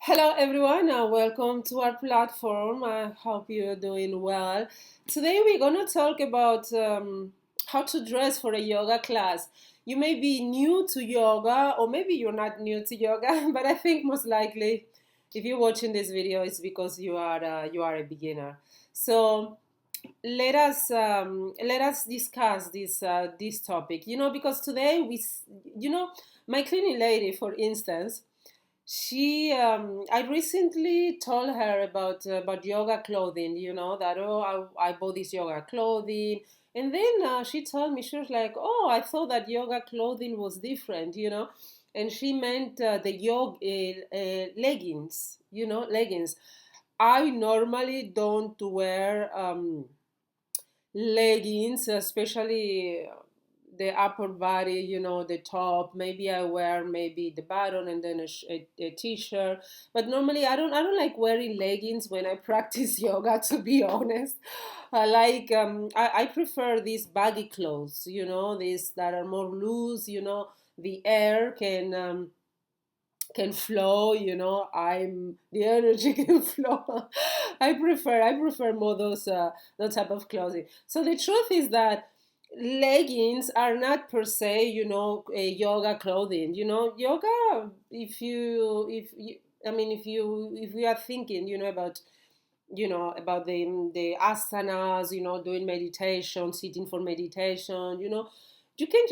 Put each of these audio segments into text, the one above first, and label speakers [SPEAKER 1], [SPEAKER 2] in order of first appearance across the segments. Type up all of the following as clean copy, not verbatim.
[SPEAKER 1] Hello, everyone. Welcome to our platform. I hope you're doing well. Today, we're going to talk about how to dress for a yoga class. You may be new to yoga, or maybe you're not new to yoga, but I think most likely, if you're watching this video, it's because you are a beginner. So let us discuss this topic. Because today my cleaning lady, for instance. I recently told her about yoga clothing. That I bought this yoga clothing, and then she told me, she was like, "Oh, I thought that yoga clothing was different." And she meant the yoga leggings. Leggings. I normally don't wear leggings, especially the upper body, the top. Maybe I wear maybe the bottom and then a t-shirt. But normally I don't like wearing leggings when I practice yoga. To be honest, I prefer these baggy clothes. These that are more loose. The air can flow. I'm the energy can flow. I prefer more those type of clothing. So the truth is that leggings are not per se, a yoga clothing. Yoga, if you I mean, if we are thinking, about the asanas, doing meditation, sitting for meditation. You can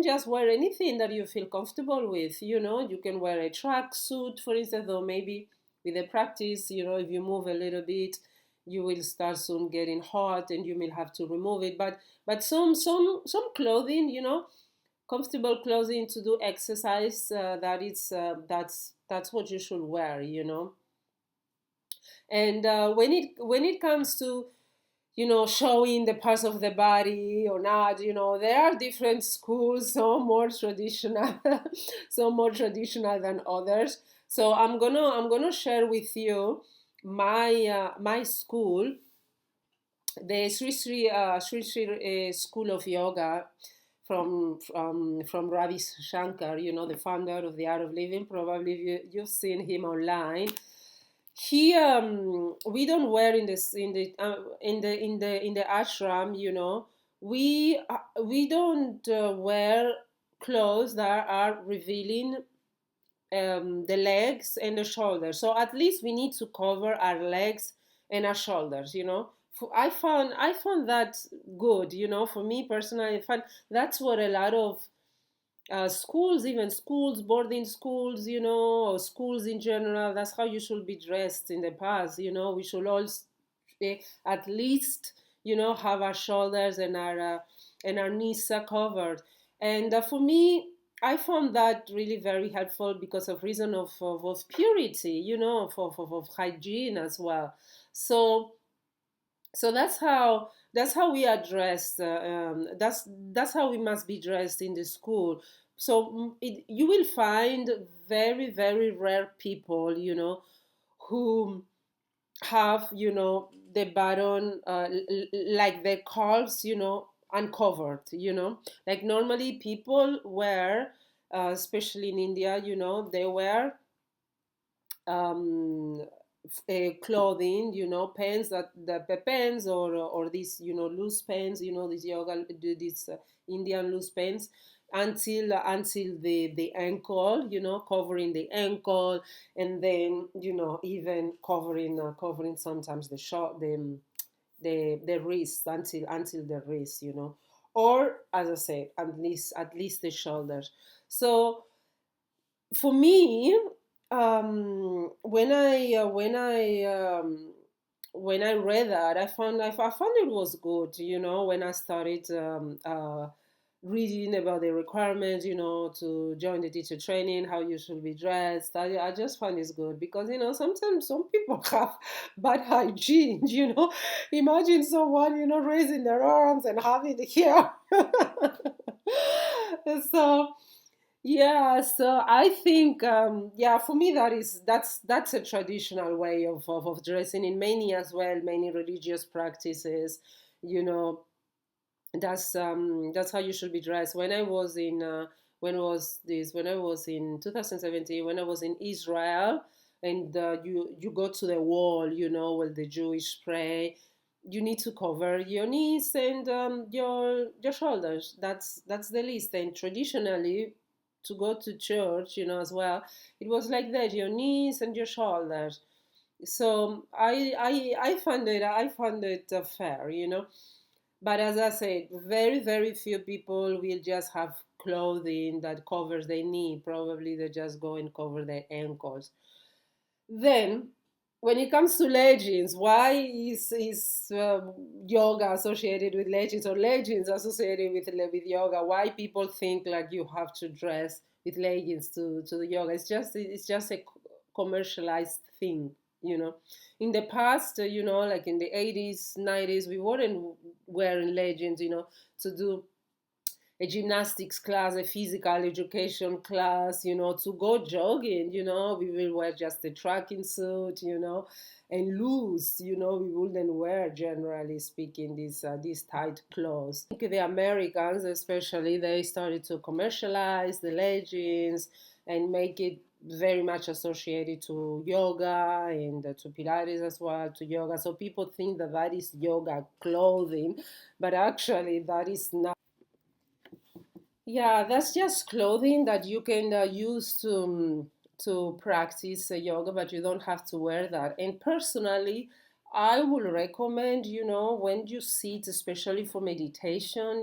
[SPEAKER 1] just wear anything that you feel comfortable with. You can wear a tracksuit, for instance, or maybe with the practice, if you move a little bit, you will start soon getting hot, and you may have to remove it. But some clothing, comfortable clothing to do exercise, that's what you should wear. And when it comes to showing the parts of the body or not, there are different schools, some more traditional, some more traditional than others. So I'm gonna share with you my school, the Sri School of Yoga from Ravi Shankar, the founder of the Art of Living. Probably you've seen him online. We don't wear in the ashram. We don't wear clothes that are revealing the legs and the shoulders. So at least we need to cover our legs and our shoulders. I found that good. For me personally, I find that's what a lot of schools, even schools, boarding schools, or schools in general, that's how you should be dressed in the past. We should all at least, have our shoulders and our knees covered. And for me, I found that really very helpful because of reason of purity, of hygiene as well. So so that's how we are dressed. That's how we must be dressed in the school. So you will find very, very rare people, who have, the bottom, like their calves, uncovered. Like normally people wear, especially in India, they wear um, clothing, pants, the pants, or these, loose pants, these yoga, these Indian loose pants, until the ankle, covering the ankle, and then, even covering sometimes the wrist, until the wrist, or, as I say, at least the shoulders. So for me, when I read that, I found it was good. When I started reading about the requirements, to join the teacher training, how you should be dressed. I just find it's good because sometimes some people have bad hygiene. Imagine someone raising their arms and having the hair. So yeah, so I think, yeah, for me that's a traditional way of dressing in many, as well, many religious practices. You know, that's how you should be dressed. When was in 2017, when I was in Israel, and you go to the wall, where the Jewish pray. You need to cover your knees and your shoulders. That's the list. And traditionally, to go to church, as well, it was like that: your knees and your shoulders. So I found it fair, but as I said, very, very few people will just have clothing that covers their knee. Probably they just go and cover their ankles. Then, when it comes to leggings, why is yoga associated with leggings, or leggings associated with yoga? Why people think like you have to dress with leggings to the yoga? It's just a commercialized thing, you know. In the past, like in the 80s, 90s, we weren't wearing leggings, to do a gymnastics class, a physical education class, to go jogging, we will wear just a tracking suit, and loose, we wouldn't wear, generally speaking, these tight clothes. I think the Americans, especially, they started to commercialize the leggings and make it very much associated to yoga and to Pilates as well, to yoga. So people think that that is yoga clothing, but actually that is not. Yeah, that's just clothing that you can use to practice yoga, but you don't have to wear that. And personally, I would recommend, when you sit, especially for meditation,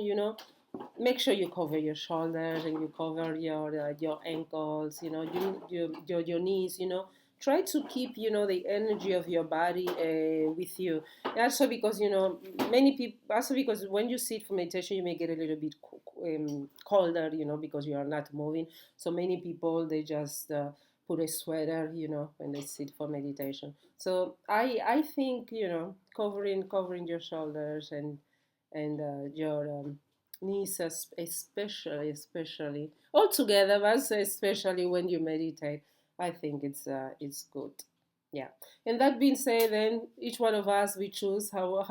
[SPEAKER 1] make sure you cover your shoulders and you cover your ankles, your knees, try to keep the energy of your body with you. Also because many people, also because when you sit for meditation, you may get a little bit colder, because you are not moving. So many people, they just put a sweater, when they sit for meditation. So I think, covering your shoulders and your knees, especially altogether, but especially when you meditate, I think it's good. Yeah. And that being said, then each one of us, we choose how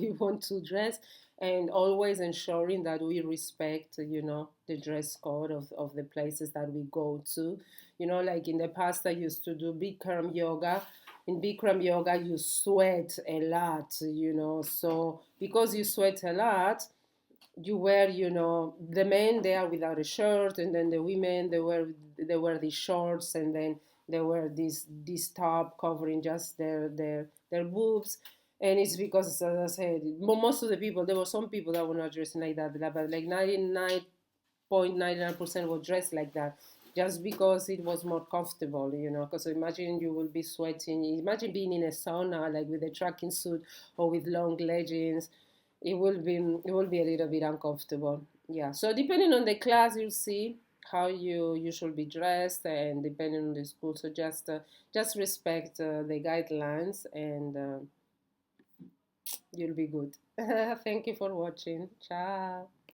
[SPEAKER 1] we want to dress, and always ensuring that we respect, the dress code of the places that we go to. Like in the past, I used to do Bikram yoga. In Bikram yoga, you sweat a lot, so because you sweat a lot, you wear, the men, they are without a shirt, and then the women, they wear these shorts, and then they wear this top covering just their boobs. And it's because, as I said, most of the people, there were some people that were not dressing like that, but like 99.99% were dressed like that, just because it was more comfortable, because imagine you will be sweating, imagine being in a sauna, like with a tracking suit or with long leggings. It will be a little bit uncomfortable. Yeah. So depending on the class, you'll see how you should be dressed, and depending on the school. So just respect the guidelines, and you'll be good. Thank you for watching. Ciao.